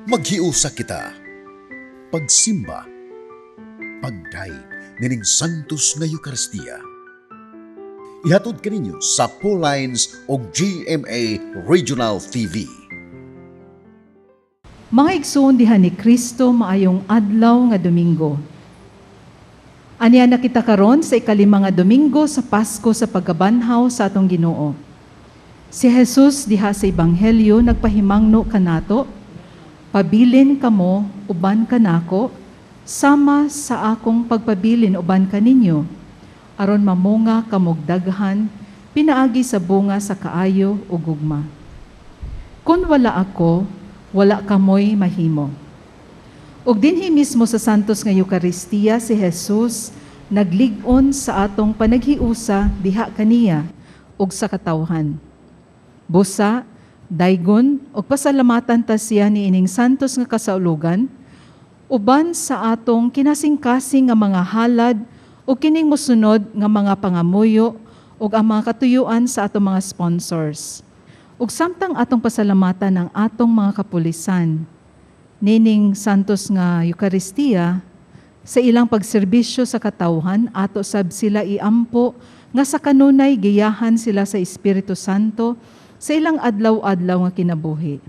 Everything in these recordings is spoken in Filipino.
Maghiusa kita, pagsimba, pagdaig nining Santos nga Eucharistia. Ihatod kaninyo sa Pauline's o GMA Regional TV. Mga igsoon diha ni Kristo maayong adlaw nga Domingo. Aniya na kita karon sa ikalima nga Domingo sa Pasko sa pagkabanhaw sa atong Ginoo. Si Jesus diha sa Ebanghelyo nagpahimangno kanato, pabilin kamo uban kanako, sama sa akong pagpabilin uban kaninyo, aron mamunga kamog daghan, pinaagi sa bunga sa kaayo ug gugma. Kun wala ako, wala kamoy mahimo. Ug dinhi mismo sa Santos nga Eucharistia si Jesus naglig-on sa atong panaghiusa diha kaniya ug sa katawhan. Busa, daygon ug pasalamatan ta siya niining santos nga kasaulugan uban sa atong kinasing-kasing nga mga halad ug kining mosunod nga mga pangamuyo ug ang mga katuyuan sa atong mga sponsors. Ug samtang atong pasalamatan ang atong mga kapulisan nining santos nga Eucharistia sa ilang pagserbisyo sa katawhan ato sab sila iampo nga sa kanunay giyahan sila sa Espiritu Santo sa ilang adlaw-adlaw nga kinabuhi.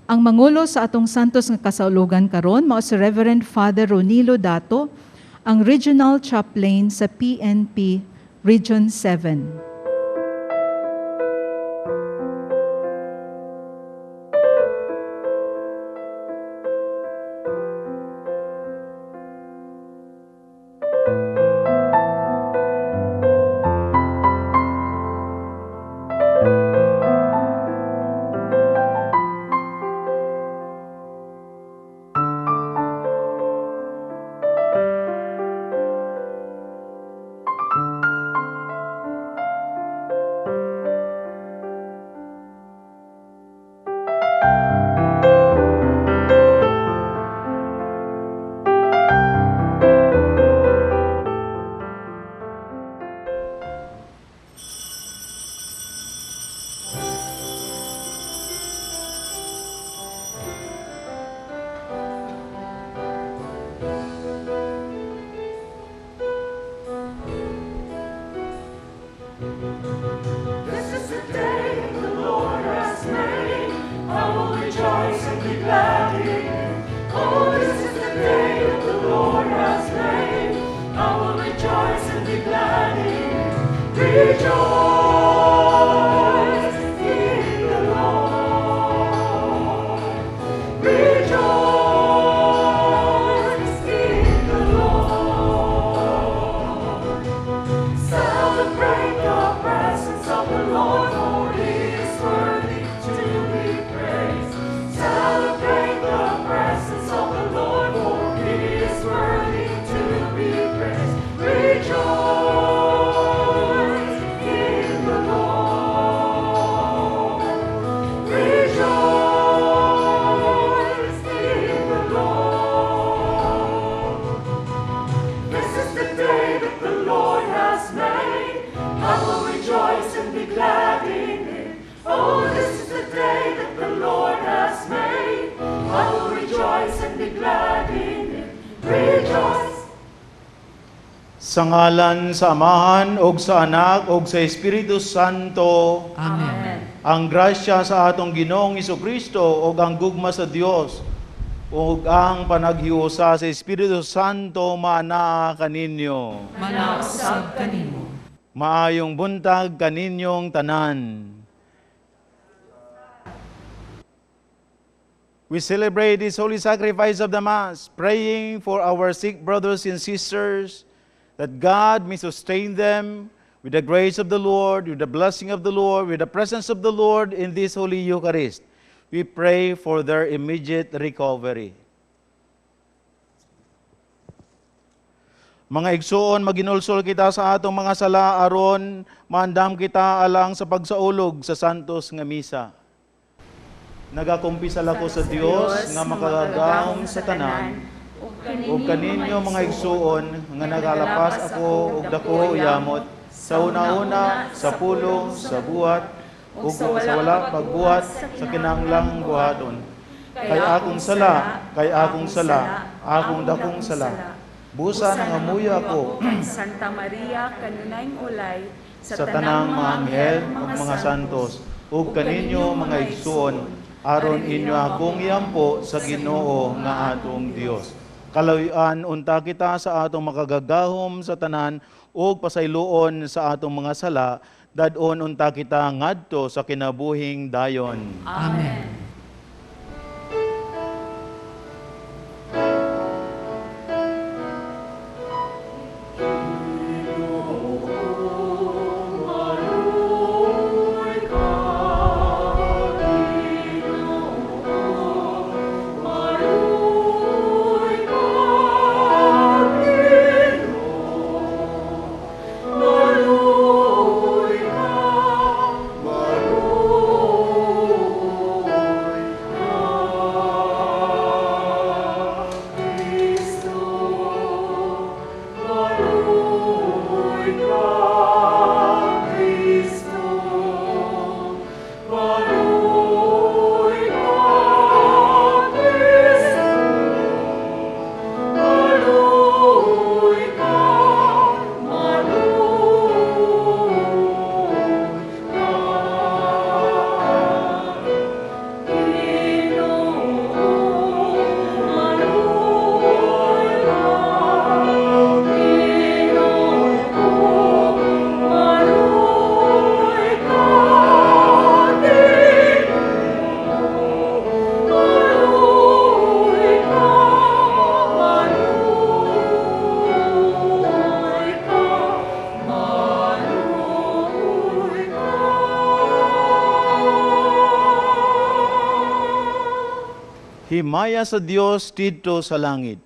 Ang mangulo sa atong santos nga kasaulugan karon mao si Reverend Father Ronilo Dato, ang Regional Chaplain sa PNP Region 7. This is the day that the Lord has made. I will rejoice and be glad in it. Oh, this is the day that the Lord has made. I will rejoice and be glad in it. Rejoice in the Lord. Rejoice in the Lord. Celebrate the presence of the Lord, for He is worthy to be praised. Celebrate the presence of the Lord, for He is worthy to be praised. Rejoice in the Lord. Rejoice in the Lord. This is the day that the Lord has made. I will rejoice and be glad in it. Oh, this is the day that the Lord has made. I will rejoice and be glad in it. Rejoice. Sa ngalan sa Amahan, og sa Anak, og sa Espiritu Santo. Amen. Ang grasya sa atong Ginoong Jesucristo, og ang gugma sa Dios, og ang panaghiusa sa Espiritu Santo maana kaninyo. Manausab kanimo. Maayong buntag kaninyong tanan. We celebrate this holy sacrifice of the Mass, praying for our sick brothers and sisters, that God may sustain them with the grace of the Lord, with the blessing of the Lord, with the presence of the Lord in this Holy Eucharist. We pray for their immediate recovery. Mga igsoon, maginulsol kita sa atong mga sala aron maandam kita alang sa pagsaulog sa santos nga misa. Nagakumpisal ako sa Dios nga makagagahom sa tanan, ug kaninyo mga igsuon nga nagalapas ako ug dako yamot sa una-una, sa pulong, sa buhat, ug sa wala pagbuhat sa kinahanglang buhaton. kay akong sala, kay akong sala, akong dakong sala. Busa nga amuya ko kay Santa Maria kanunayng ulay sa tanang mga anghel ug mga santos, ug kaninyo mga igsuon, aron inyo akong iampo sa Ginoo nga atong Dios. Kalawian unta kita sa atong makagagahom sa tanan ug pasayloon sa atong mga sala, dadon unta kita ngadto sa kinabuhing dayon. Amen. Himaya sa Dios didto sa langit.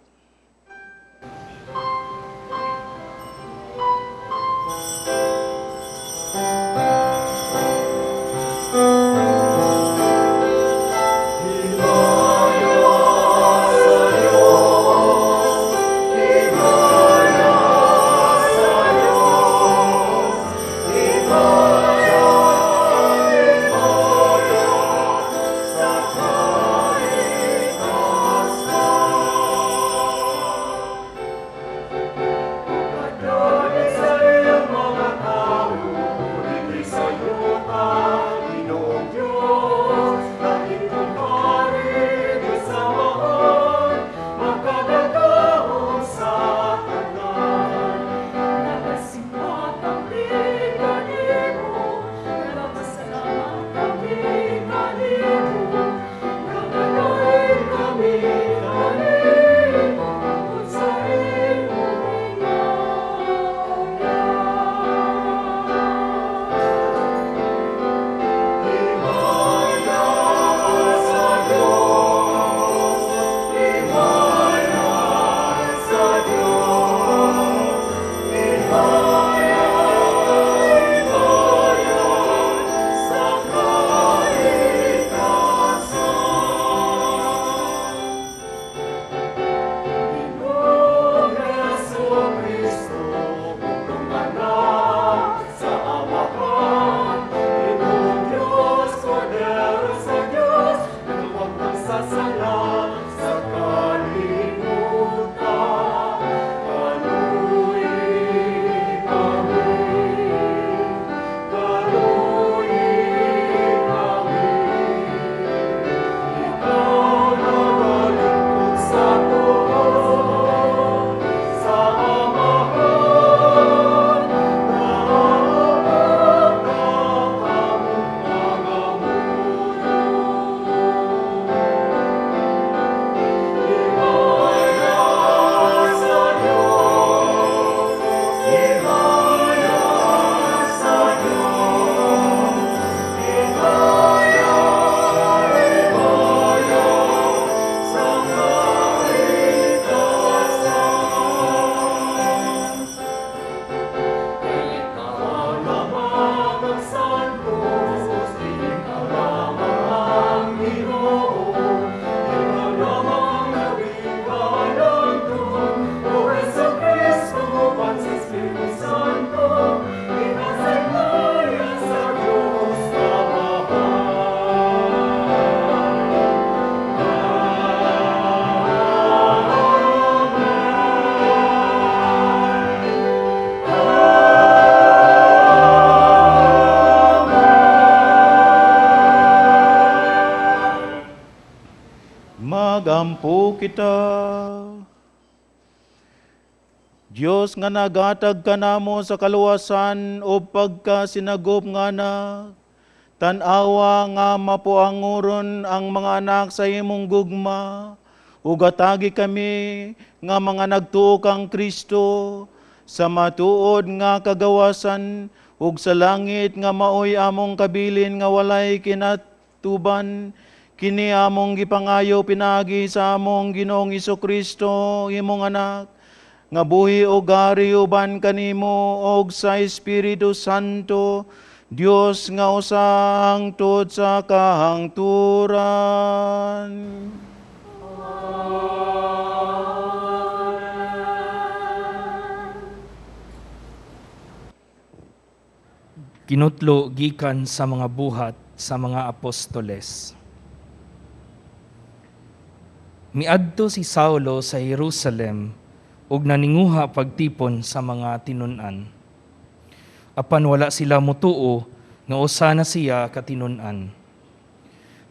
magampo kita. Diyos nga nagatag ka namo sa kaluwasan o pagkasinagop nga anak, tanawa nga mapuanguron ang mga anak sa imong gugma, ugatagi kami nga mga nagtuo kang Kristo, sa matuod nga kagawasan, ug sa langit nga maoy among kabilin nga walay kinatuban, kini among gipangayo pinagi sa among Ginoong Kristo, imong anak, nga buhi o gari uban kanimo og sa Espiritu Santo, Dios nga usa hangtod sa kahangturan. Kinutlo gikan sa mga buhat sa mga apostoles. Miadto si Saulo sa Jerusalem ug naninguha pagtipon sa mga tinun-an. Apan wala sila mutuo nga usa na siya katinun-an.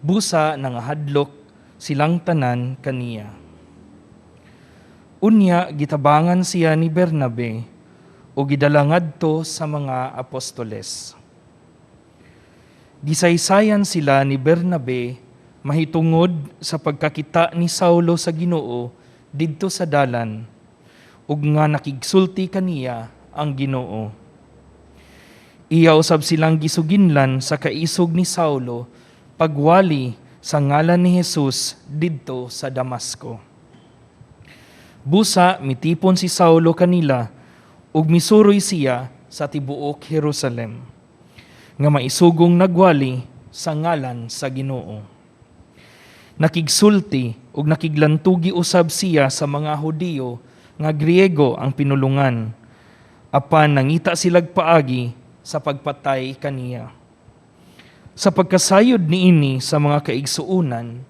Busa nangahadlok silang tanan kaniya. Unya gitabangan siya ni Bernabe o gidala ngadto sa mga apostoles. Gisaysayan sila ni Bernabe mahitungod sa pagkakita ni Saulo sa Ginoo didto sa dalan, ug nga nakigsulti kaniya ang Ginoo. Iya usab silang gisuginlan sa kaisog ni Saulo pagwali sa ngalan ni Jesus didto sa Damasco. Busa mitipon si Saulo kanila ug misuroy siya sa tibuok Jerusalem, nga maisugong nagwali sa ngalan sa Ginoo. Nakigsulti ug nakiglantugi usab siya sa mga Hudiyo nga Griego ang pinulungan, apan nangita silag paagi sa pagpatay kaniya. Sa pagkasayod niini sa mga kaigsuunan,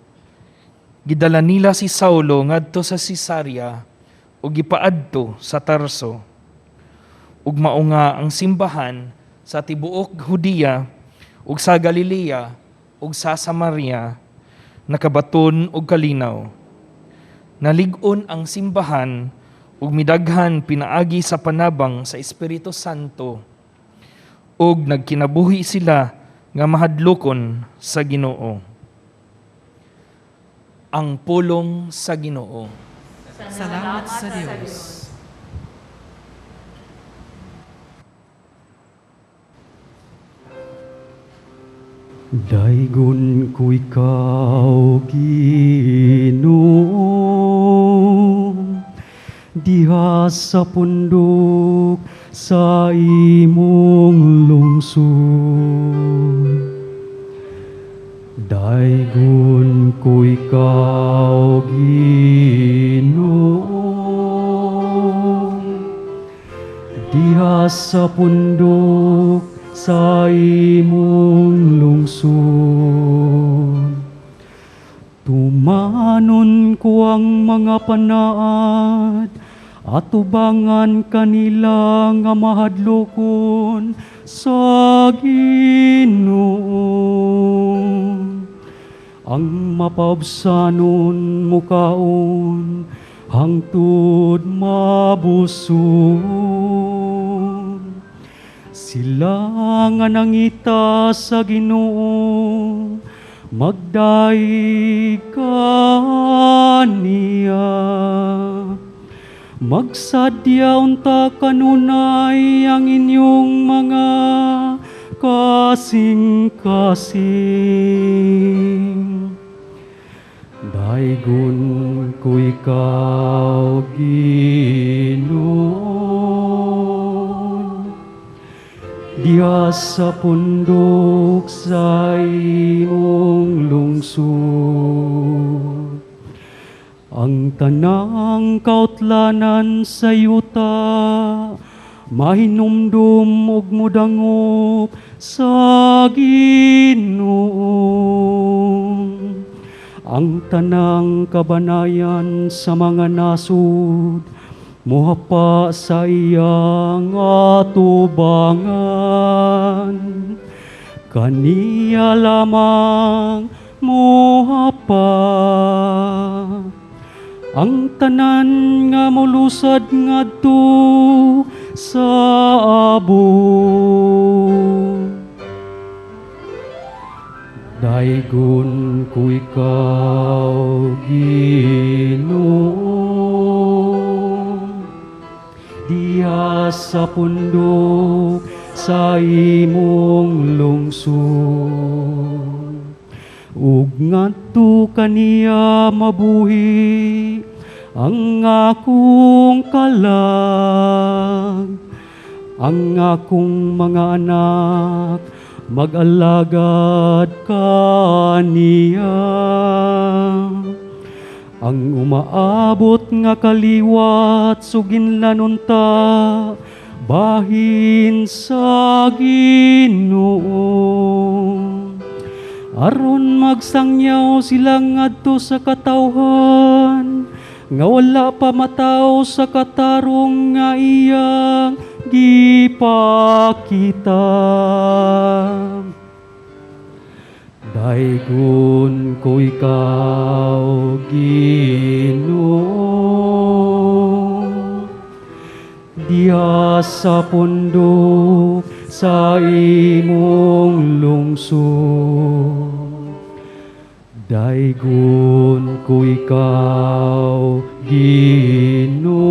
gidala nila si Saulo ngadto sa Cesarea ug gipaadto sa Tarso. Ug mao nga ang simbahan sa tibuok Hudiya ug sa Galilea ug sa Samaria nakabaton og kalinaw. Nalig-on ang simbahan ug midaghan pinaagi sa panabang sa Espiritu Santo, ug nagkinabuhi sila nga mahadlokon sa Ginoo. Ang pulong sa Ginoo. Salamat sa Diyos. Daigon ko ikaw, Ginoo, diha sa pundok sa imong lungsod. Daigon ko ikaw, Ginoo, diha sa pundok sa imong lungsod. Tumanon ko ang mga panaad at tubangan kanila nga mahadlokon sa Ginoo. Ang mapabsanon mukaon hangtod mabusog. Sila nga nangita sa Ginoo, magdaig kaniya. Magsadya unta kanunay ang inyong mga kasing-kasing. Daigon ko ikaw, Ginoo, diha sa pundok sa imong lungsod. Ang tanang kautlanan sa yuta, mahinumdum ug mudangop sa Ginoo. Ang tanang kabanayan sa mga nasud, muhapa sa iyang atubangan. Kaniya lamang moha pa. Ang tanan nga molusad ngadto sa abo. Daigon ko ikaw, Ginoo, diya sa pundok sa imong lungsod. Ug ngadto kaniya mabuhi ang akong kalag, ang akong mga anak mag-alagad kaniya. Ang umaabot nga kaliwat suginlanon ta bahin sa Ginoo. Aron magsangyaw sila ngadto sa katawhan, nga wala pa mataw sa katarong nga iyang gipakita. Daigon ko ikaw, Ginoo, diya sa pundok sa imong lungsod. Daigon ko ikaw, Ginoo,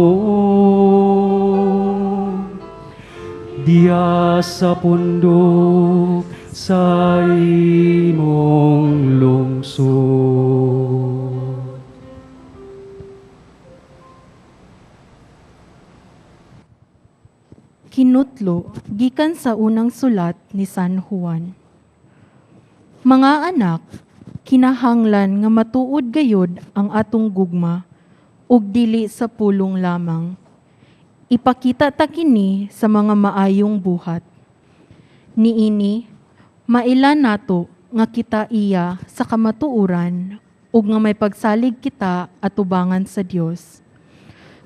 diya sa pundok sa imong lungsod. Kinutlo gikan sa unang sulat ni San Juan. Mga anak, kinahanglan nga matuod gayod ang atong gugma ug dili sa pulong lamang. Ipakita ta kini sa mga maayong buhat. Niini maila nato nga kita iya sa kamatuoran ug nga may pagsalig kita atubangan sa Dios.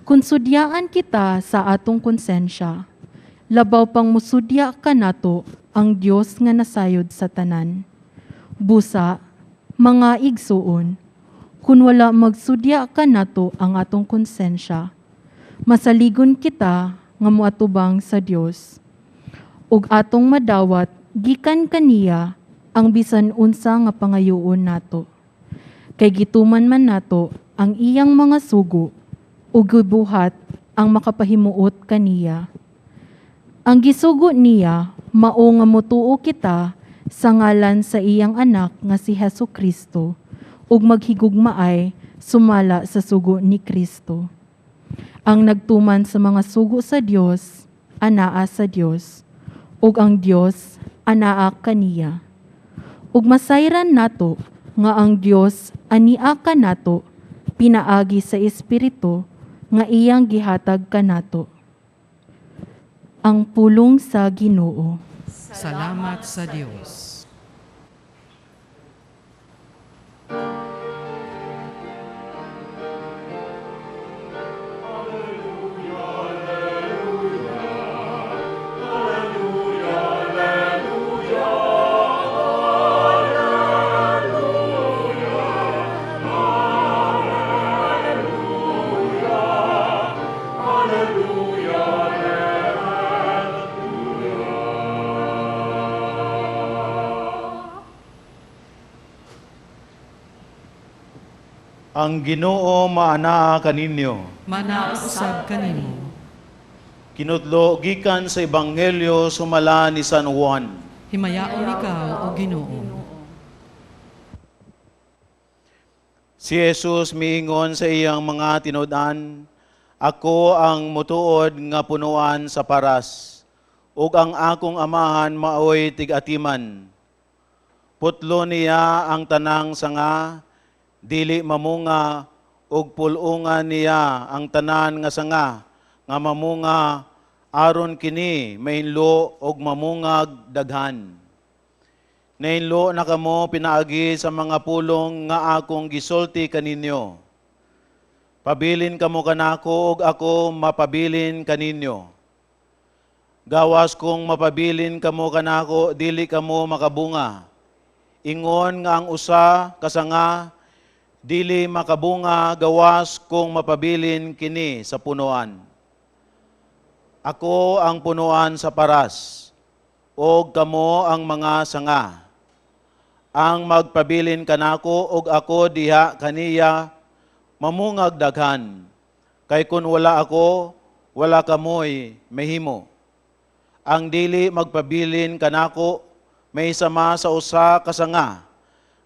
Kun sudyaan kita sa atong konsensya, labaw pang musudya ka nato ang Dios nga nasayod sa tanan. Busa, mga igsuon, kun wala magsudya ka nato ang atong konsensya, masaligon kita nga moatubang sa Dios. Ug atong madawat gikan kaniya ang bisan unsa nga pangayoon nato. Kay gituman man nato ang iyang mga sugo ug gibuhat ang makapahimuot kaniya. Ang gisugo niya mao nga motuo kita sa ngalan sa iyang anak nga si Hesukristo ug maghigugmaay sumala sa sugo ni Kristo. Ang nagtuman sa mga sugo sa Dios, anaa sa Dios, ug ang Dios anaa kaniya. Ug masayran nato nga ang Dios ania kanato pinaagi sa Espiritu nga iyang gihatag kanato. Ang pulong sa Ginoo. Salamat sa Diyos. Ang Ginoo maanaa kaninyo. Manausab kanimo. Kinutlo gikan sa Ebanghelyo sumala ni San Juan. Himayaon ikaw, O Ginoo. Si Jesus miingon sa iyang mga tinud-an, ako ang mutuod nga punuan sa paras, ug ang akong amahan maoy tig-atiman. Putlo niya ang tanang sanga, dili mamunga, ug pulungan niya ang tanan nga sanga, nga mamunga aron kini mainlo og mamungag daghan. Nainlo na kamo pinaagi sa mga pulong nga akong gisulti kaninyo. Pabilin kamo kanako ug ako mapabilin kaninyo. Gawas kong mapabilin kamo kanako, dili kamo makabunga. ingon nga ang usa kasanga dili makabunga gawas kung mapabilin kini sa punuan. Ako ang punuan sa paras, o kamo ang mga sanga. Ang magpabilin kanako og ako diha kaniya mamungag daghan. Kay kun wala ako, wala kamoy mahimo. Ang dili magpabilin kanako may sama sa usa kasanga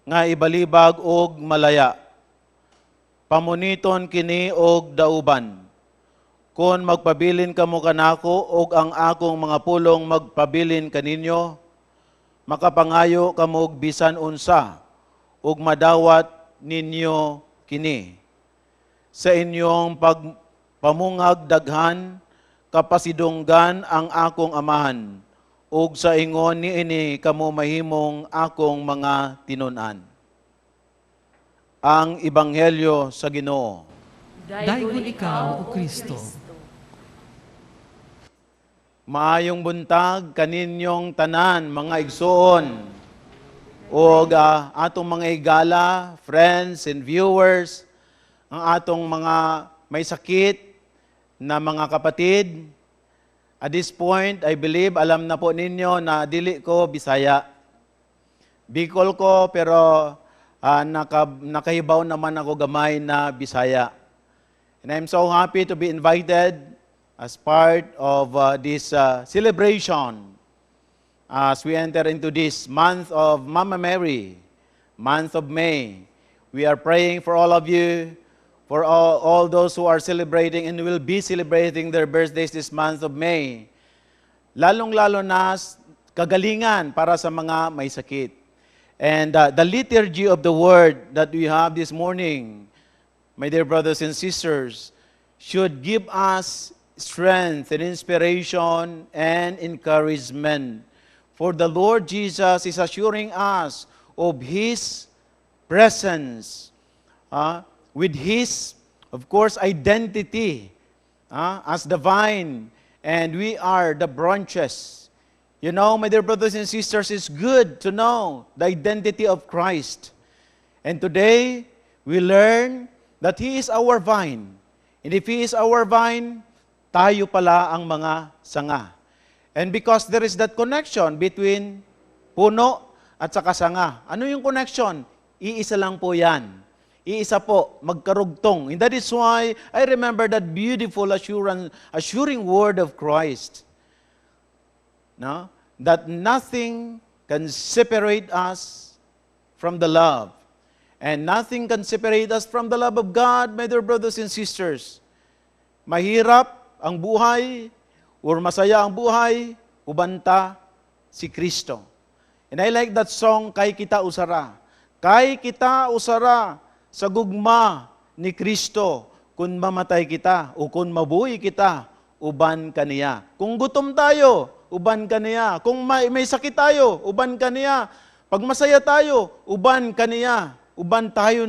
nga ibalibag og malaya. Pamuniton kini og dauban. Kun magpabilin kamo kanako og ang akong mga pulong magpabilin kaninyo, makapangayo kamo og bisan unsa ug madawat ninyo kini. Sa inyong pagpamungag daghan kapasidunggan ang akong amahan ug sa ingon niini kamo mahimong akong mga tinun-an. Ang ebanghelyo sa Ginoo. Daygon ikaw, O Kristo. Maayong buntag kaninyong tanan, mga igsoon, o atong mga higala, friends and viewers, ang atong mga may sakit na mga kapatid. At this point, I believe, alam na po ninyo na dili ko Bisaya. Bicol ko, pero nakahibaw naman ako gamay na Bisaya. And I'm so happy to be invited as part of this celebration as we enter into this month of Mama Mary, month of May. We are praying for all of you, for all those who are celebrating and will be celebrating their birthdays this month of May. Lalong-lalo na kagalingan para sa mga may sakit. And the liturgy of the word that we have this morning, my dear brothers and sisters, should give us strength and inspiration and encouragement. For the Lord Jesus is assuring us of His presence, with His, of course, identity as the vine, and we are the branches. You know, my dear brothers and sisters, it's good to know the identity of Christ. And today, we learn that He is our vine. And if He is our vine, tayo pala ang mga sanga. And because there is that connection between puno at saka sanga. Ano yung connection? Iisa lang po yan. Iisa po, magkarugtong. And that is why I remember that beautiful assuring word of Christ. No? That nothing can separate us from the love. And nothing can separate us from the love of God, my dear brothers and sisters. Mahirap ang buhay, or masaya ang buhay, ubanta si Kristo. And I like that song, Kay Kita Usara. Kay kita usara sa gugma ni Kristo, kung mamatay kita, o kung mabuhay kita, uban kaniya. Kung gutom tayo, uban kaniya. Kung may sakit tayo, uban kaniya. Pag masaya tayo, uban kaniya. Uban tayo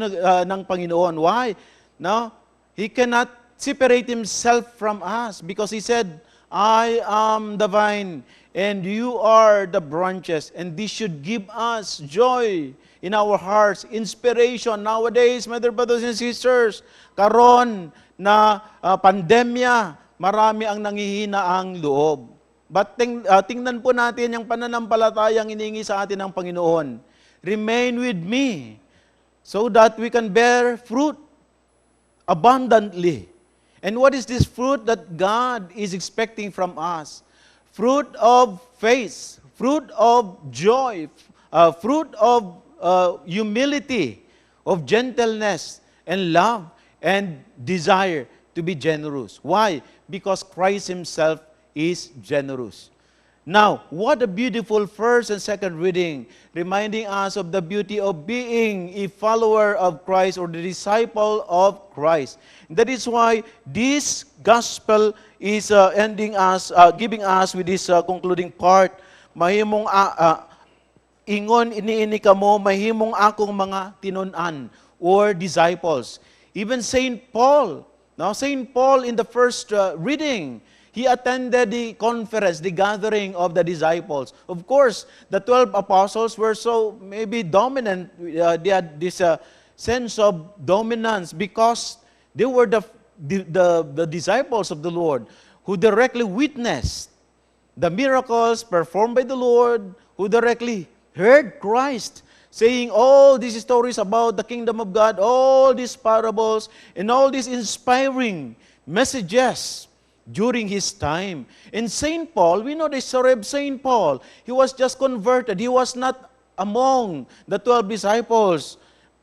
ng Panginoon. Why? No? He cannot separate Himself from us because He said, I am the vine and you are the branches. And this should give us joy in our hearts, inspiration. Nowadays, my dear brothers and sisters, karon na pandemya, marami ang nangihina ang loob. But tingnan po natin yung pananampalatayang iningi sa atin ng Panginoon. Remain with me so that we can bear fruit abundantly. And what is this fruit that God is expecting from us? Fruit of faith, fruit of joy, fruit of humility, of gentleness and love and desire to be generous. Why? Because Christ Himself is generous. Now, what a beautiful first and second reading, reminding us of the beauty of being a follower of Christ or the disciple of Christ. And that is why this gospel is giving us with this concluding part, mahimong ingon iniini kamo, mahimong akong mga tinun-an or disciples. Even Saint Paul, now Saint Paul in the first reading, He attended the conference, the gathering of the disciples. Of course, the 12 apostles were so maybe dominant. They had this sense of dominance because they were the disciples of the Lord who directly witnessed the miracles performed by the Lord, who directly heard Christ saying all these stories about the kingdom of God, all these parables, and all these inspiring messages during his time. In St. Paul, we know the story of St. Paul. He was just converted. He was not among the 12 disciples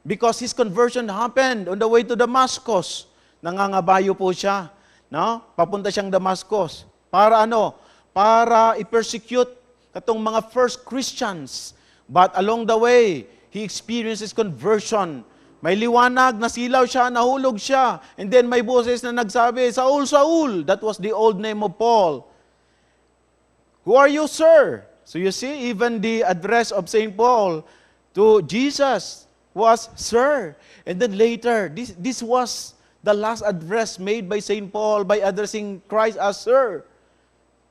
because his conversion happened on the way to Damascus. Nangangabayo po siya. No? Papunta siyang Damascus. Para ano? Para i-persecute katong mga first Christians. But along the way, he experienced his conversion. May liwanag, nasilaw siya, nahulog siya. And then may boses na nagsabi, Saul, Saul. That was the old name of Paul. Who are you, sir? So you see, even the address of St. Paul to Jesus was, Sir. And then later, this was the last address made by St. Paul by addressing Christ as Sir.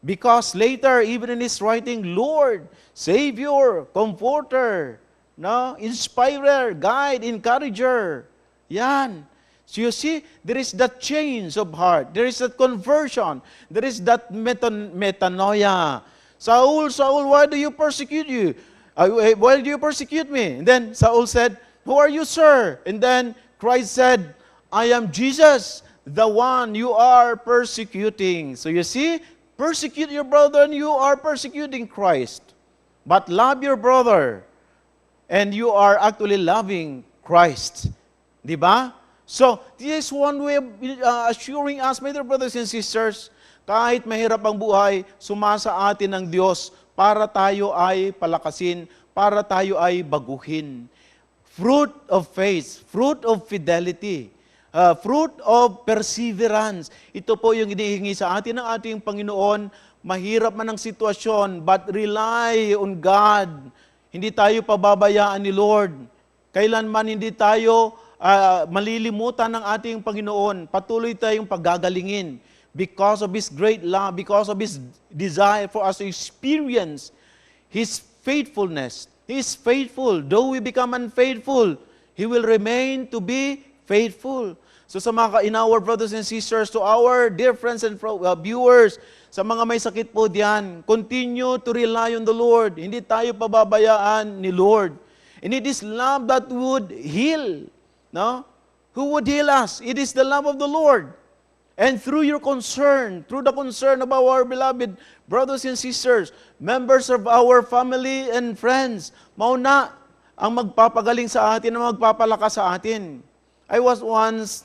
Because later, even in his writing, Lord, Savior, Comforter, no, Inspirer, Guide, Encourager. Yan. So you see, there is that change of heart. There is that conversion. There is that metanoia. Saul, Saul, why do you persecute you? Why do you persecute me? And then Saul said, who are you, sir? And then Christ said, I am Jesus, the one you are persecuting. So you see, persecute your brother and you are persecuting Christ. But love your brother and you are actually loving Christ. Diba? So, this is one way of assuring us, my dear brothers and sisters, kahit mahirap ang buhay, sumasa atin ng Diyos para tayo ay palakasin, para tayo ay baguhin. Fruit of faith, fruit of fidelity, fruit of perseverance. Ito po yung hinihingi sa atin ng ating Panginoon. Mahirap man ang sitwasyon, but rely on God. Hindi tayo pababayaan ni Lord. Kailanman hindi tayo malilimutan ng ating Panginoon. Patuloy tayong pagagalingin because of His great love, because of His desire for us to experience His faithfulness. He is faithful. Though we become unfaithful, He will remain to be faithful. So sa mga in-our brothers and sisters, to our dear friends and viewers, sa mga may sakit po diyan, continue to rely on the Lord. Hindi tayo pababayaan ni Lord. And it is love that would heal. No? Who would heal us? It is the love of the Lord. And through your concern, through the concern of our beloved brothers and sisters, members of our family and friends, mauna ang magpapagaling sa atin, ang magpapalakas sa atin. I was once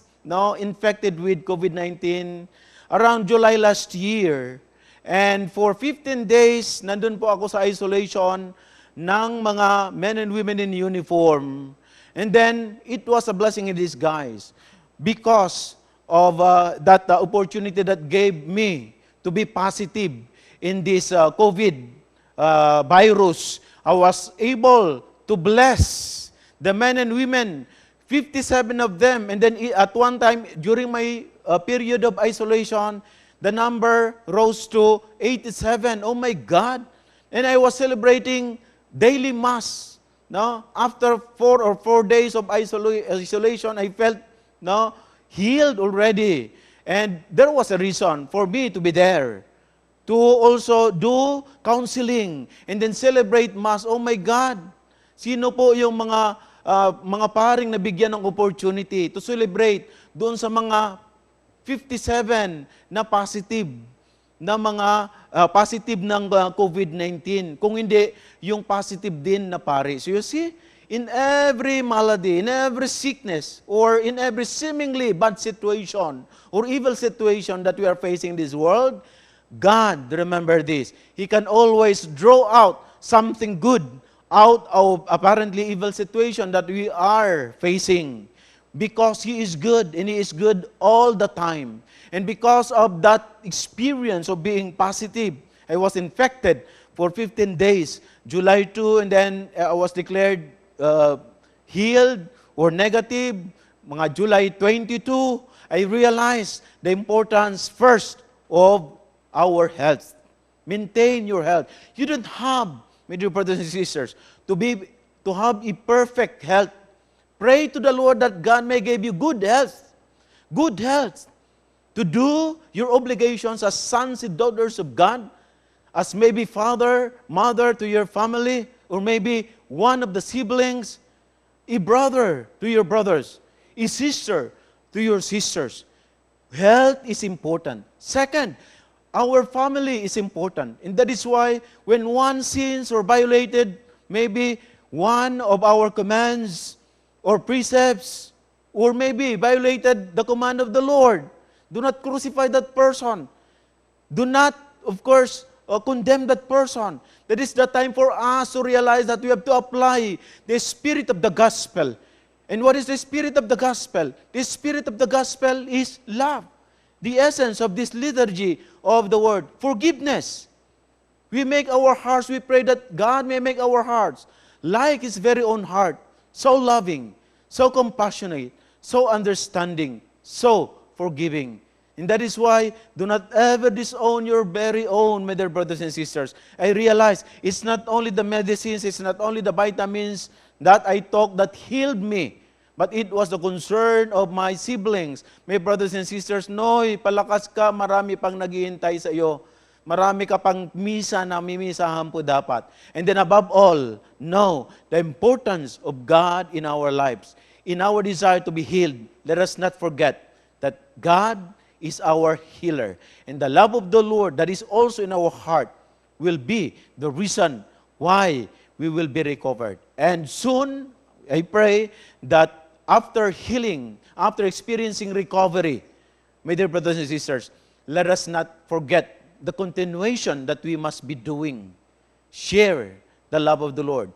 infected with COVID-19 around July last year. And for 15 days, nandun po ako sa isolation ng mga men and women in uniform. And then, it was a blessing in disguise because of that opportunity that gave me to be positive in this COVID virus. I was able to bless the men and women, 57 of them. And then at one time, during my period of isolation, the number rose to 87. Oh my God! And I was celebrating daily Mass. No? After 4 days of isolation, I felt healed already. And there was a reason for me to be there, to also do counseling and then celebrate Mass. Oh my God! Sino po yung mga paring nabigyan ng opportunity to celebrate doon sa mga 57 na positive na mga positive ng COVID-19. Kung hindi, yung positive din na pari. So you see, in every malady, in every sickness, or in every seemingly bad situation, or evil situation that we are facing in this world, God, remember this, He can always draw out something good out of apparently evil situation that we are facing. Because He is good, and He is good all the time. And because of that experience of being positive, I was infected for 15 days, July 2, and then I was declared healed or negative. Mga July 22, I realized the importance first of our health. Maintain your health. You don't have, my dear brothers and sisters, to have a perfect health. Pray to the Lord that God may give you good health. Good health. To do your obligations as sons and daughters of God, as maybe father, mother to your family, or maybe one of the siblings, a brother to your brothers, a sister to your sisters. Health is important. Second, our family is important. And that is why when one sins or violated maybe one of our commands or precepts, or maybe violated the command of the Lord, do not crucify that person. Do not, of course, condemn that person. That is the time for us to realize that we have to apply the spirit of the gospel. And what is the spirit of the gospel? The spirit of the gospel is love. The essence of this liturgy of the word, forgiveness. We make our hearts, we pray that God may make our hearts like His very own heart, so loving, so compassionate, so understanding, so forgiving. And that is why, do not ever disown your very own, my dear brothers and sisters. I realize it's not only the medicines, it's not only the vitamins that I took that healed me, but it was the concern of my siblings. My brothers and sisters, Noy, palakas ka, marami pang naghihintay sa iyo. Marami ka pang misa na mimisahan po dapat. And then above all, know the importance of God in our lives. In our desire to be healed, let us not forget that God is our healer. And the love of the Lord that is also in our heart will be the reason why we will be recovered. And soon, I pray that after healing, after experiencing recovery, my dear brothers and sisters, let us not forget the continuation that we must be doing. Share the love of the Lord.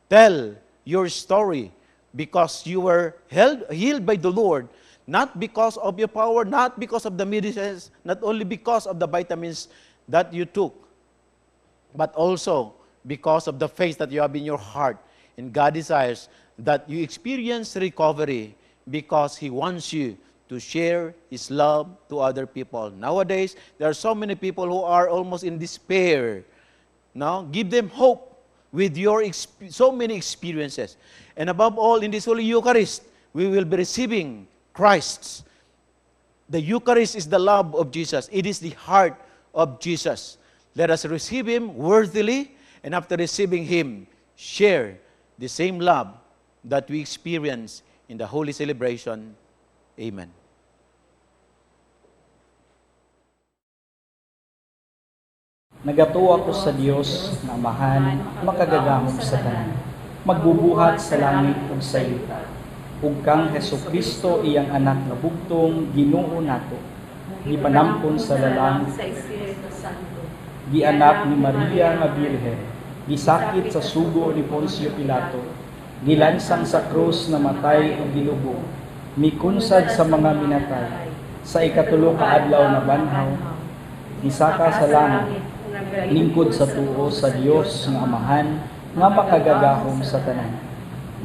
Tell your story because you were healed by the Lord, not because of your power, not because of the medicines, not only because of the vitamins that you took, but also because of the faith that you have in your heart. And God desires that you experience recovery because He wants you to share His love to other people. Nowadays, there are so many people who are almost in despair. Now, give them hope with your so many experiences. And above all, in this Holy Eucharist, we will be receiving Christ's. The Eucharist is the love of Jesus. It is the heart of Jesus. Let us receive Him worthily, and after receiving Him, share the same love that we experience in the Holy Celebration. Amen. Nagatuo ako sa Dios na Amahan, makagagahom sa tanan, magbubuhat sa langit ug sa yuta. Ug kang Hesukristo iyang anak nga bugtong Ginoo nato, gipanampon sa lalang sa Espiritu Santo. gianak ni Maria nga Birhen, gisakit sa sugo ni Poncio Pilato, gilansang sa krus na matay ug gilubong, mikunsad sa mga minatay, sa ikatulo ka adlaw na banhaw, gisaka sa langit, lingkod sa tuo sa Dios nga Amahan, nga makagagahom sa tanan.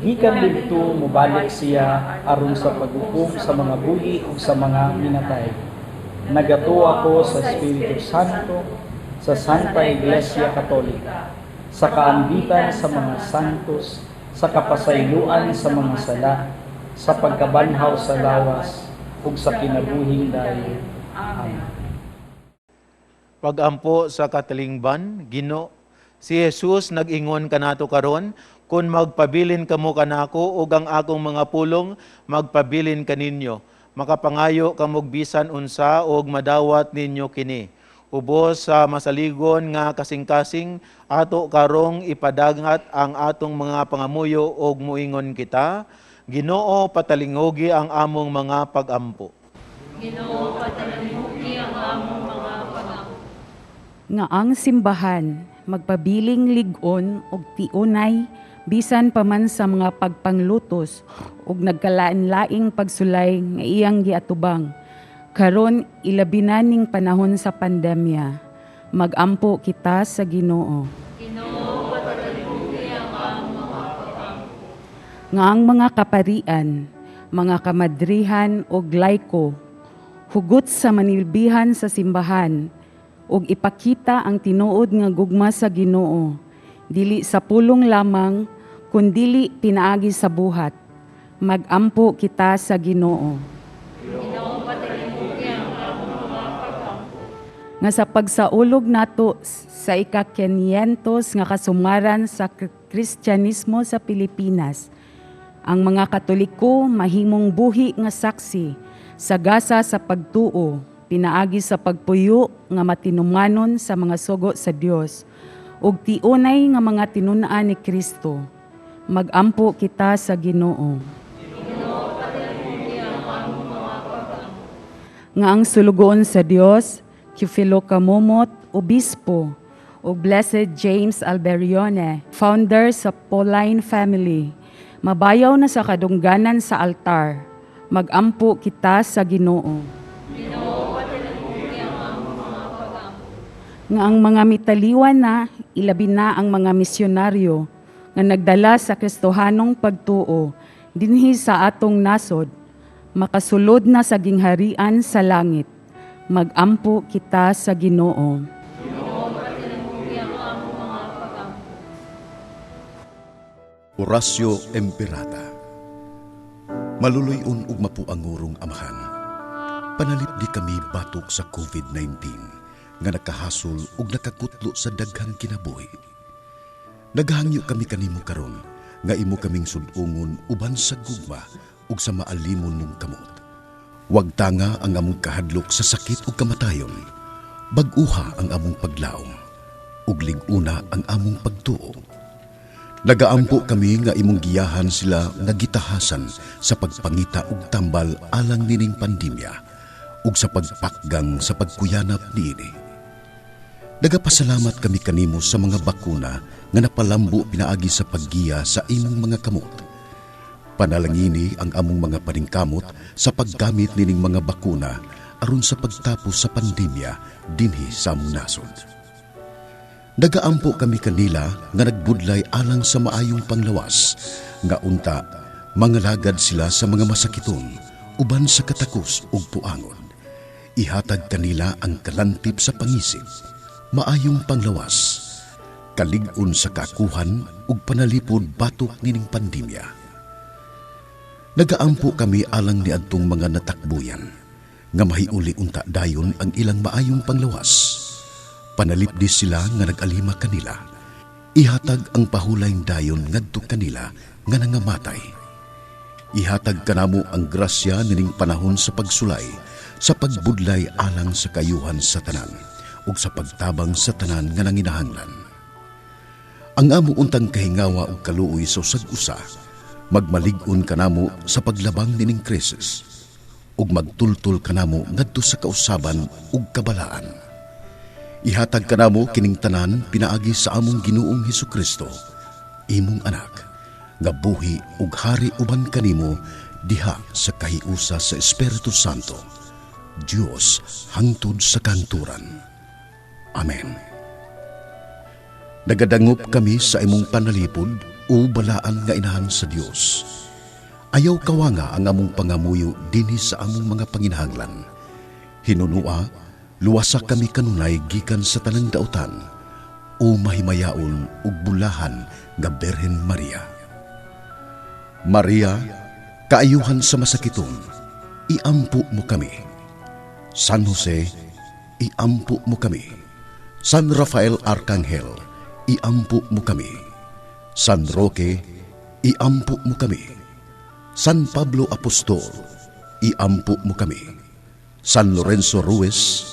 Gikan didto mobalik siya aron sa pag-ukom sa mga buhi ug sa mga minatay. Nagatuo ako sa Espiritu Santo, sa Santa Iglesia Katolika, sa kaambitan sa mga santos, sa kapasayloan sa mga sala, sa pagkabanhaw sa lawas, ug sa kinabuhing dayon. Amen. Pagampo sa katalingban, Ginoo, si Jesus nag-ingon kanato karon, kung magpabilin kamo kanako ug ang akong mga pulong magpabilin kaninyo. Makapangayo kamog bisan unsa ug madawat ninyo kini. Ubos sa masaligon nga kasing-kasing ato karong ipadagat ang atong mga pangamuyo ug muingon kita. Ginoo, patalingogi ang among mga pagampo. Ginoo, patalingogi ang among mga pagampo. Nga ang simbahan magpabiling ligon og tiunay bisan pa man sa mga pagpanglutos ug nagkalain-laing pagsulay nga iyang giatubang karon ilabi na ning panahon sa pandemya. Magampo kita sa Ginoo. Ginoo, patalingogi ang among mga pagampo. Nga ang mga kaparian, mga kamadrihan ug laiko hugot sa manilbihan sa simbahan ug ipakita ang tinuod nga gugma sa Ginoo, dili sa pulong lamang, kundili pinaagi sa buhat. Magampo kita sa Ginoo. Nga sa pagsaulog nato sa ika-500 nga kasumaran sa Kristyanismo sa Pilipinas, ang mga Katoliko mahimong buhi nga saksi sa gasa sa pagtuo, pinaagi sa pagpuyo nga matinumanon sa mga sugo sa Dios ug tiunay nga mga tinun-an ni Kristo. Magampo kita sa Ginoo. Nga ang sulugoon sa Dios, Kifilo Kamumot, Obispo, ug Blessed James Alberione, founder sa Pauline family, mabayaw na sa kadungganan sa altar. Magampo kita sa Ginoo. Nga ang mga mitaliwan na, ilabi na ang mga misyonaryo, nga nagdala sa Kristohanong pagtuo, dinhi sa atong nasod, makasulod na sa gingharian sa langit. Magampo kita sa Ginoo. Horacio Emperata. Maluluyon ug mapuangurong amahan. Panalipdi kami batok sa COVID-19 nga nakahasol ug nakakutlo sa daghang kinabuhi. Naghangyo kami kanimo karon nga imo kaming sud-ungon uban sa gugma ug sa maalimon mong kamot. Wag tanga ang among kahadlok sa sakit ug kamatayon. Bag-uha ang among paglaom ug lig-una ang among pagtuo. Nagaampo kami nga imong giyahan sila nga gitahasan sa pagpangita ug tambal alang nining pandemya ug sa pagpakgang sa pagkuyanap niini. Nagapasalamat kami kanimo sa mga bakuna nga napalambo pinaagi sa paggiya sa imong mga kamot. Panalangini ang among mga paningkamot sa paggamit nining mga bakuna aron sa pagtapos sa pandemya dinhi sa among nasod. Nagaampo kami kanila nga nagbudlay alang sa maayong panglawas, nga unta mangalagad sila sa mga masakiton uban sa katakos ug puangon. Ihatag kanila ang kalantip sa pangisip, maayong panglawas, kalig-on sa kakuhan ug panalipod batok nining pandemya. Nagaampo kami alang ni adtong mga natakbuyan, nga mahiuli unta dayon ang ilang maayong panglawas. Panalipdi sila nga nag-alima kanila. Ihatag ang pahulayng dayon ngadto kanila nga nangamatay. Ihatag kanamo ang grasya nining panahon sa pagsulay, sa pagbudlay alang sa kayuhan sa tanan, ug sa pagtabang sa tanan nga nanginahanglan. Ang amo untang kahingawa ug kaluoy sa usag-usa, magmalig-on kanamo sa paglabang nining krisis ug magtultol kanamo ngadto sa kausaban ug kabalaan. Ihatag kanamo kining tanan pinaagi sa among Ginoong Hesukristo, imong anak, nga buhi ug hari uban kanimo diha sa kahiusa sa Espiritu Santo, Dios hangtod sa kanturan. Amen. Nagadangop kami sa imong panalipod o balaan nga inahan sa Dios. Ayaw kawanga ang among pangamuyo dinhi sa among mga panginahanglan. Hinunua, luwasa kami kanunay gikan sa tanang dautan, o mahimayaon ug bulahan nga Berhen Maria. Maria, kaayuhan sa masakiton, iampo mo kami. San Jose, iampo mo kami. San Rafael Arcangel, iampo mo kami. San Roque, iampo mo kami. San Pablo Apostol, iampo mo kami. San Lorenzo Ruiz,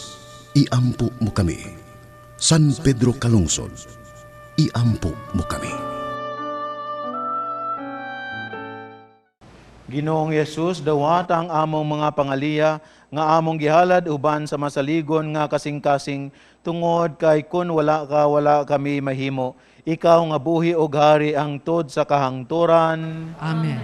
iampo mo kami. San Pedro Calungsod, iampo mo kami. Ginoong Yesus, dawat ang among mga pangaliya, nga among gihalad uban sa masaligon nga kasing-kasing, tungod kay kun wala kami mahimo. Ikaw nga buhi og hari ang tod sa kahangturan. Amen.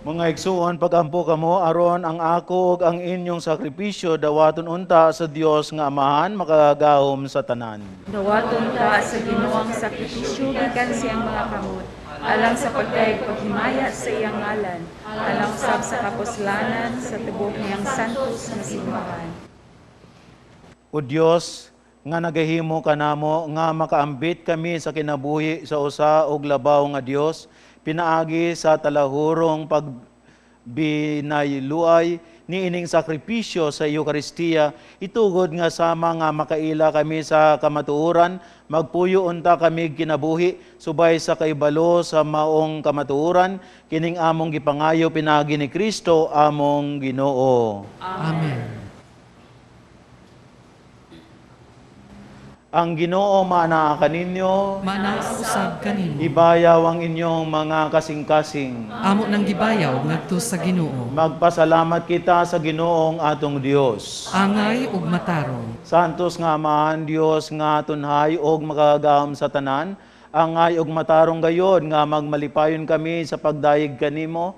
Mga igsuon, pagampo kamo aron ang ako ug ang inyong sakripisyo dawaton unta sa Dios nga Amahan makagahom sa tanan. Dawaton ka sa Ginoong sakripisyo gikan siyang mga kamot, alang sa pagdayeg paghimaya sa iyang ngalan, alang usab sa kapuslanan sa tubok niyang santos nga simbahan. O Dios, nga nagahimo kanamo nga makaambit kami sa kinabuhi sa usa og labaw nga Dios, pinaagi sa talahurong pagbinayluay ni ining sakripisyo sa Eucharistia, itugod nga sama nga makaila kami sa kamatuoran, magpuyo unta kami kinabuhi, subay sa kaibalo sa maong kamatuoran, kining among gipangayo pinaagi ni Kristo among Ginoo. Amen. Ang Ginoo manaa kaninyo, Manausab kanimo. ibayaw ang inyong mga kasing-kasing. Amo nang gibayaw ngadto sa Ginoo. Magpasalamat kita sa Ginoong atong Dios. Angay ug matarong. Santos nga Amahan Dios nga tunhay og makagahom sa tanan, angay og matarong gayod nga magmalipayon kami sa pagdayeg kanimo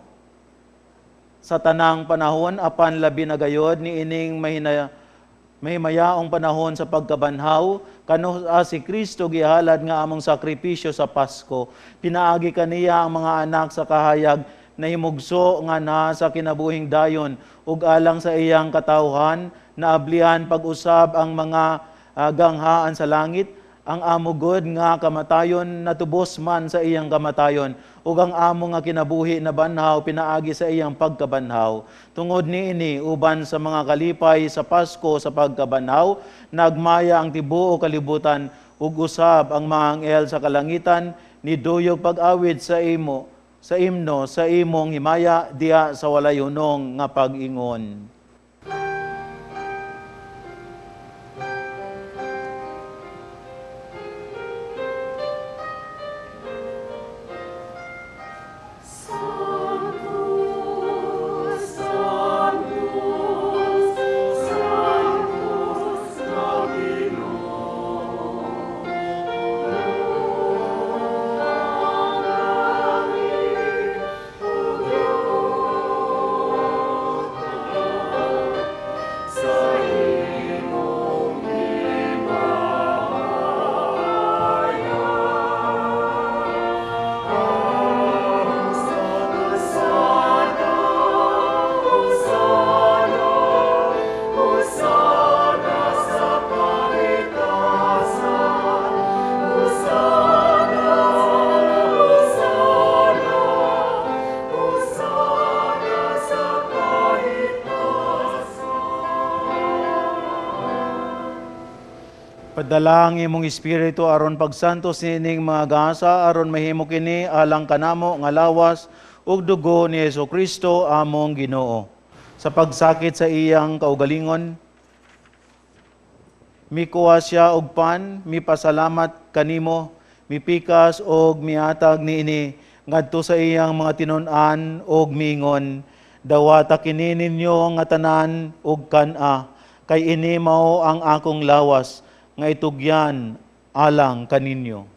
sa tanang panahon apan labi na gayod ni ining mahimayaong panahon sa pagkabanhaw, kano si Kristo gihalad nga among sakripisyo sa Pasko. Pinaagi kaniya ang mga anak sa kahayag na himugso nga na sa kinabuhing dayon, ug alang sa iyang katawhan, naablihan pag-usab ang mga ganghaan sa langit, ang amugod nga kamatayon natubos man sa iyang kamatayon, ug ang amo nga kinabuhi na banhaw pinaagi sa iyang pagkabanhaw. Tungod niini uban sa mga kalipay sa Pasko sa pagkabanhaw, nagmaya ang tibuo kalibutan, ug usab ang mga anghel sa kalangitan ni duyog pag-awit sa imno sa imong himaya diha sa walay hunong nga pag-ingon. Padala ang imong espiritu aron pagsantos nining mga gasa aron mahimo kini alang kanamo nga lawas ug dugo ni Jesucristo among Ginoo. Sa pagsakit sa iyang kaugalingon, mikuha siya og pan, mipasalamat kanimo, mipikas og mihatag niini ngadto sa iyang mga tinun-an og mingon, dawata kini ninyo nga tanan og kan-a, kay ini mao ang akong lawas nga itugyan alang kaninyo.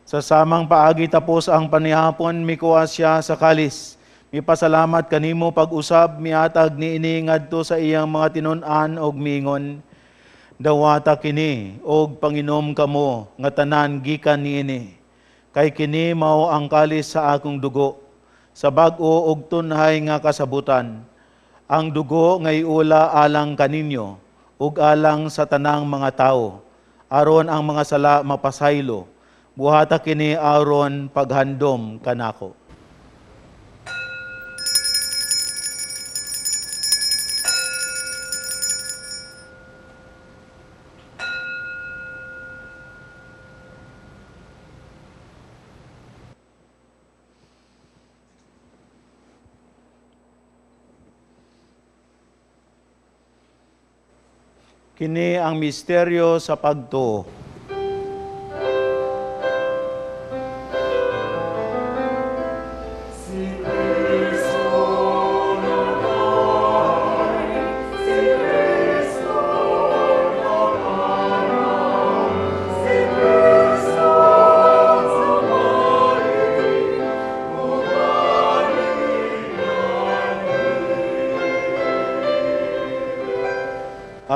Sa samang paagi tapos ang panihapon, mikuha siya sa kalis. Mipasalamat kanimo pag-usab, mihatag niini ngadto sa iyang mga tinun-an og mingon, dawata kini og panginom kamo nga tanan gikan niini. Kay kini mao ang kalis sa akong dugo, sa bag-o og tunhay nga kasabutan. Ang dugo nga iula alang kaninyo ug alang sa tanang mga tao, aron ang mga sala mapasaylo. Buhata kini aron paghandom kanako. Kini ang misteryo sa pagtuo.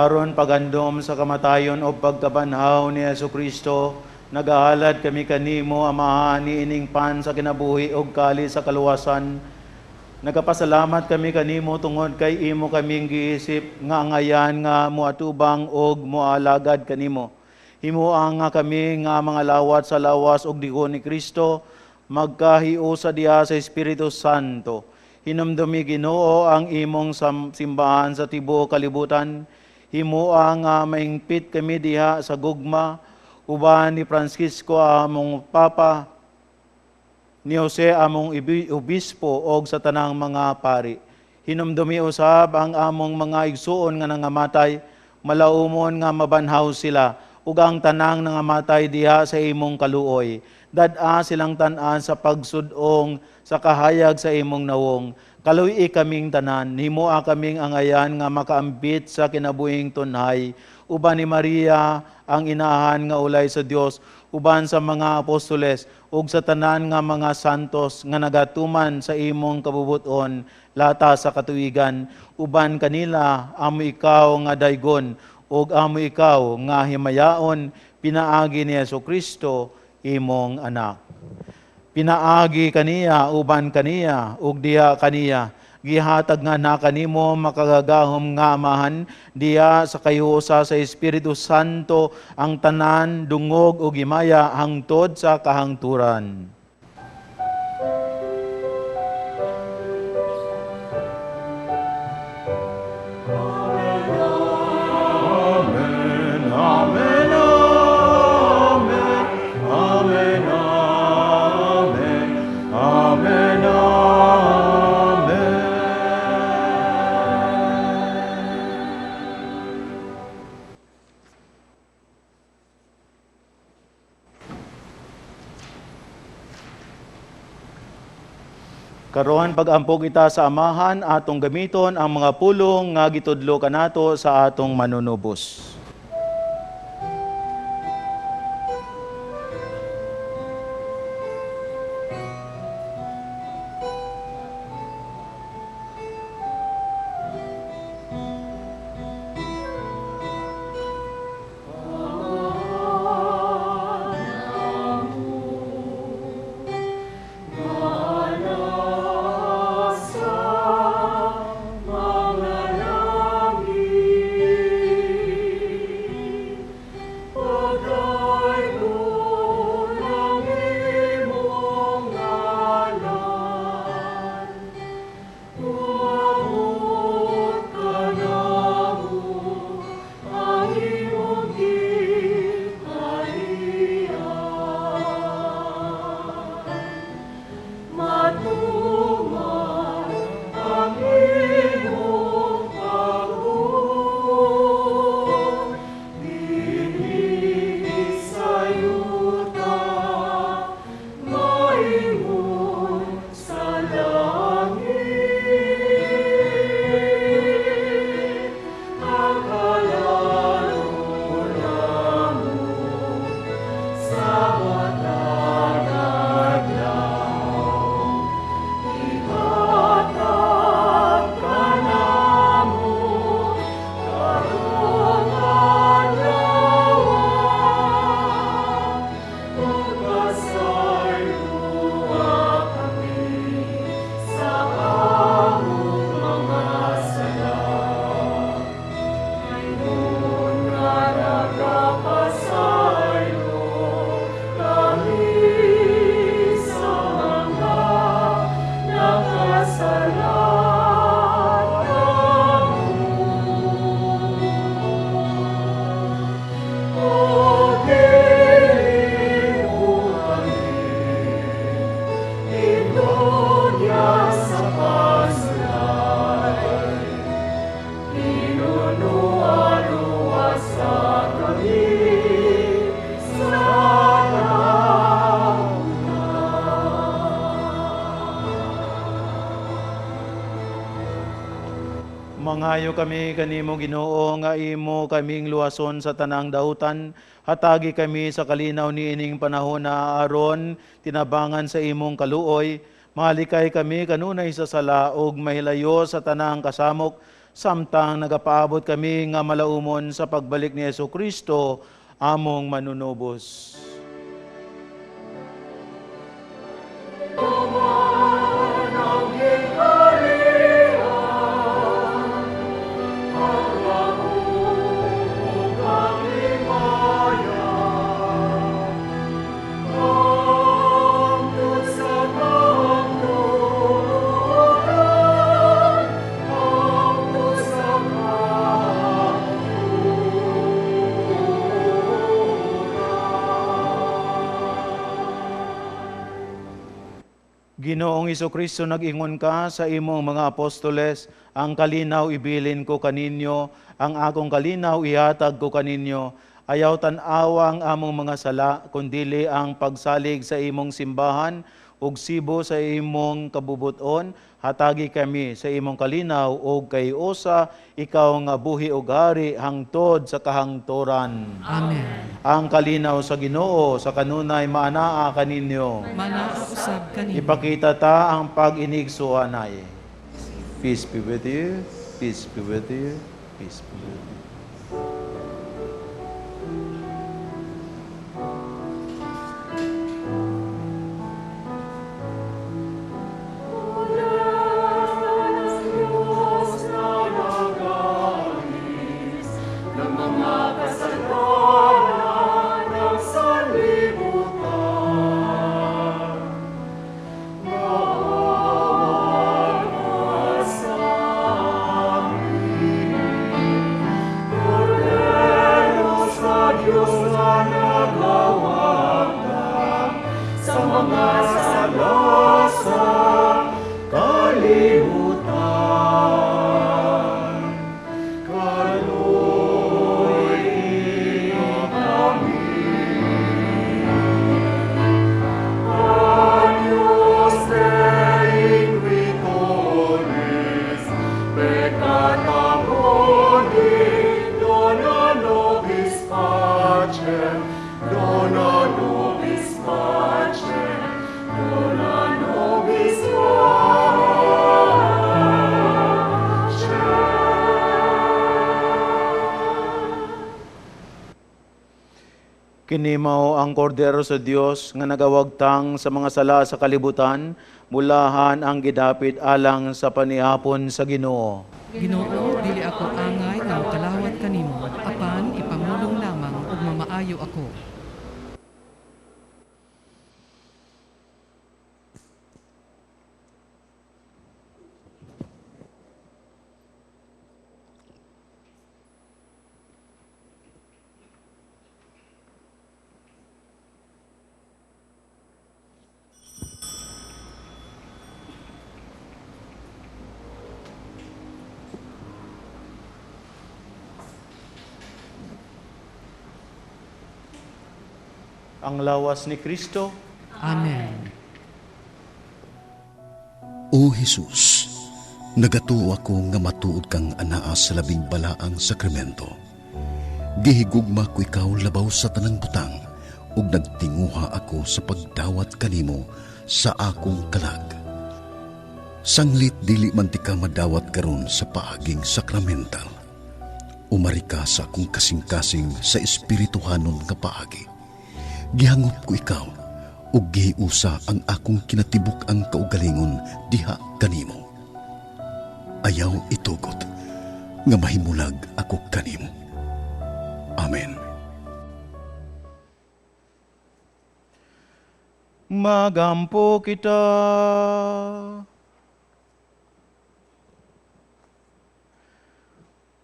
aron pagandom sa kamatayon o pagkabanhaw ni Yesu Kristo, nagaalad kami kanimo, Amahan, ni ining pan sa kinabuhi o kali sa kaluwasan. Nagapasalamat kami kanimo tungod kay imo kaming giisip nga ngayan nga muatubang og mualagad kanimo. Himuang nga kami nga mga lawat sa lawas og digon ni Kristo, magkahiusa diha sa Espiritu Santo. Hinumdumi Ginoo ang imong simbahan sa tibuok kalibutan. Himuang nga maingpit kami diha sa gugma, uban ni Francisco among Papa, ni Jose among obispo og sa tanang mga pari. Hinumdumi usab ang among mga igsuon nga nangamatay, malaumon nga mabanhaw sila, ug ang tanang nangamatay diha sa imong kaluoy. Dad-a silang tan-an sa pagsudong sa kahayag sa imong nawong. Kaluy kaming tanan, himoa kaming angayan nga makaambit sa kinabuhing tunhay. Uban ni Maria ang inahan nga ulay sa Dios, uban sa mga apostoles, ug sa tanan nga mga santos nga nagatuman sa imong kabubuton, lata sa katuigan. Uban kanila amo ikaw nga daygon, ug amo ikaw nga himayaon, pinaagi ni Yesu Kristo, imong anak. Pinaagi kaniya, uban kaniya, ug diha kaniya. Gihatag nga na kanimo makagagahom nga Amahan, diha sa kayusa sa Espiritu Santo, ang tanan, dungog ug himaya hangtod sa kahangturan. Karon pag-ampog ita sa Amahan, atong gamiton ang mga pulong nga gitudlo kanato sa atong manunubos. Mangayo kami kanimo Ginoo nga imo kaming luwason sa tanang dautan, hatagi kami sa kalinaw niining panahon na aron tinabangan sa imong kaluoy, mahalikay kami kanunay sa sala ug mahilayo sa tanang kasamok, samtang nagapaabot kami nga malaumon sa pagbalik ni Yesu Kristo, among manunubos. Ginoong Kristo, nag-ingon ka sa imong mga apostoles, ang kalinaw ibilin ko kaninyo, ang akong kalinaw ihatag ko kaninyo. Ayaw tan-awang among mga sala, kundili ang pagsalig sa imong simbahan, ug sibo sa imong kabubuton, hatagi kami sa imong kalinaw, ug kay usa, ikaw nga buhi ug hari, hangtod sa kahangturan. Amen. Ang kalinaw sa Ginoo, sa kanunay maanaa kaninyo. Manaausab kanimo. Ipakita ta ang pag-inigsuanay. Peace be with you, peace be with you, peace be with you. Kinimaw ang kordero sa Dios nga nagawagtang sa mga sala sa kalibutan, mulahan ang gidapit alang sa panihapon sa Ginoo. Ginoo, dili ako angay nga kalawat kanimo, apan ipamulong lamang ug mamaayo ako. Ang lawas ni Kristo. Amen. O Jesus, nagatuo ako nga matuod kang anaa sa labing balaang sakramento. Gihigugma ko ikaw labaw sa tanang butang, ug nagtinguha ako sa pagdawat kanimo sa akong kalag. Sanglit dili man ti ka madawat karon sa paaging sakramental. Umari ka sa akong kasing-kasing sa espirituhanon nga paagi. Gihangop ko ikaw, ug gihiusa ang akong kinatibuk ang kaugalingon diha kanimo. Ayaw itugot, nga mahimulag ako kanimo. Amen. Magampo kita.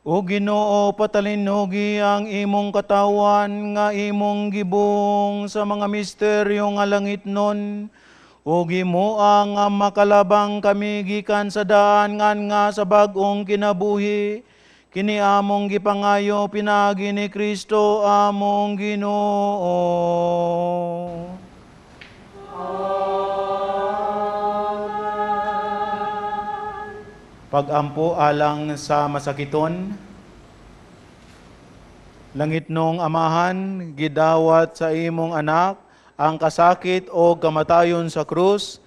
O Ginoo, patalinugi ang imong katawan nga imong gibong sa mga misteryo nga langitnon. O gimoa nga makalabang kami gikan sa daan nga sa bag-ong kinabuhi. Kini among gipangayo pinagi ni Kristo among Ginoo. Pagampo alang sa masakiton, langitnong amahan, gidawat sa imong anak, ang kasakit o kamatayon sa krus,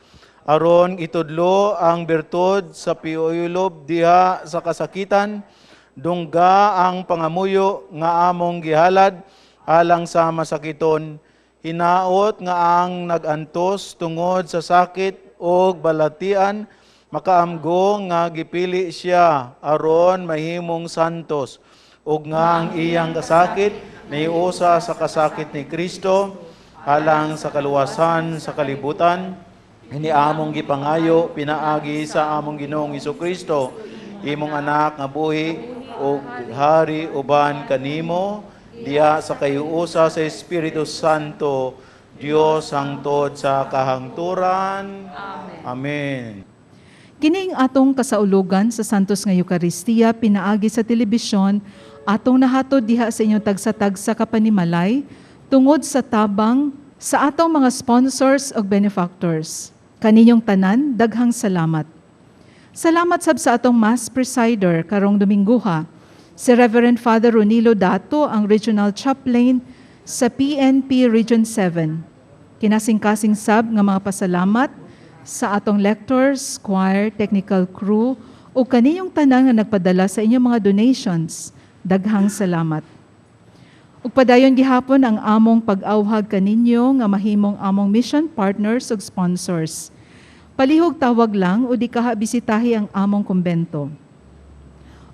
aron itudlo ang bertud sa piuyulob diha sa kasakitan, dungga ang pangamuyo nga among gihalad alang sa masakiton, hinaot nga ang nagantos tungod sa sakit o balatian, makaamgo nga gipili siya aron mahimong santos, ug nga ang iyang kasakit naiusa sa kasakit ni Kristo alang sa kaluwasan sa kalibutan. Ini among gipangayo pinaagi sa among Ginoong Hesukristo, imong anak nga buhi ug hari uban kanimo diha sa kayuusa sa Espiritu Santo, Dios hangtod sa kahangturan. Amen. Kining atong kasaulugan sa Santos nga Eucharistia pinaagi sa telebisyon atong nahatod diha sa inyong tagsa-tagsa kapanimalay tungod sa tabang sa atong mga sponsors ug benefactors. Kaninyong tanan, daghang salamat. Salamat sab sa atong Mass Presider karong Dominguha, si Reverend Father Ronilo Dato, ang Regional Chaplain sa PNP Region 7. Kinasing-kasing sab nga mga pasalamat sa atong lectors, choir, technical crew, o kaninyong tanan nga nagpadala sa inyong mga donations. Daghang salamat. Ug padayon gihapon ang among pag-awhag kaninyo nga mahimong among mission partners ug sponsors. Palihog tawag lang o di kaha bisitahi ang among kumbento.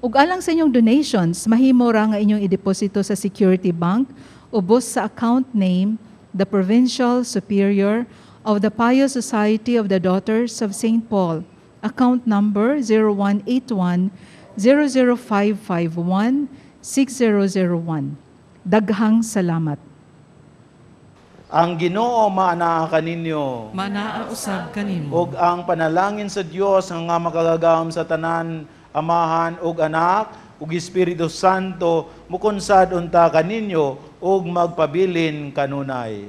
Ug alang sa inyong donations, mahimo ra nga inyong ideposito sa Security Bank ubos sa account name the Provincial Superior of the Pious Society of the Daughters of St. Paul, account number 0181 00551 6001. Daghang salamat. Ang Ginoo maanaa kaninyo, Manaa usab kanimo. ug ang panalangin sa Dios nga makagagam sa tanan, Amahan ug Anak ug Espiritu Santo mukunsad unta kaninyo ug magpabilin kanunay.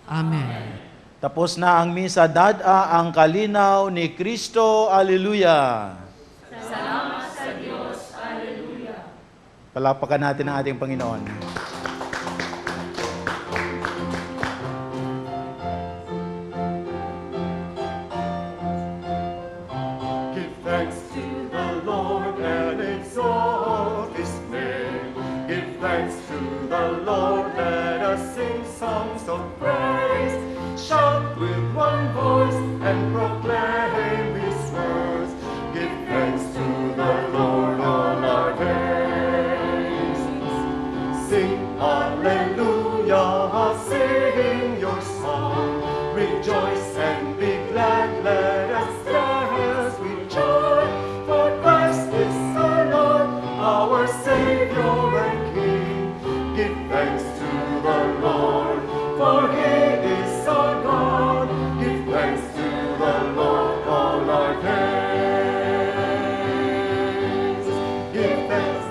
Amen. Tapos na ang misa, dad-a ang kalinaw ni Kristo. Alleluia. Salamat sa Diyos. Alleluia. Palapakan natin ang ating Panginoon. Give thanks to the Lord and exalt His name. Give thanks to the Lord, let us sing songs of praise. Shout with one voice and proclaim His words. Give thanks to the Lord all our days. Sing hallelujah, sing your song. Rejoice and be glad, let us dance with joy. For Christ is our Lord, our Savior and King. Give thanks to the Lord, for He is our God. Give thanks to the Lord all our days. Give thanks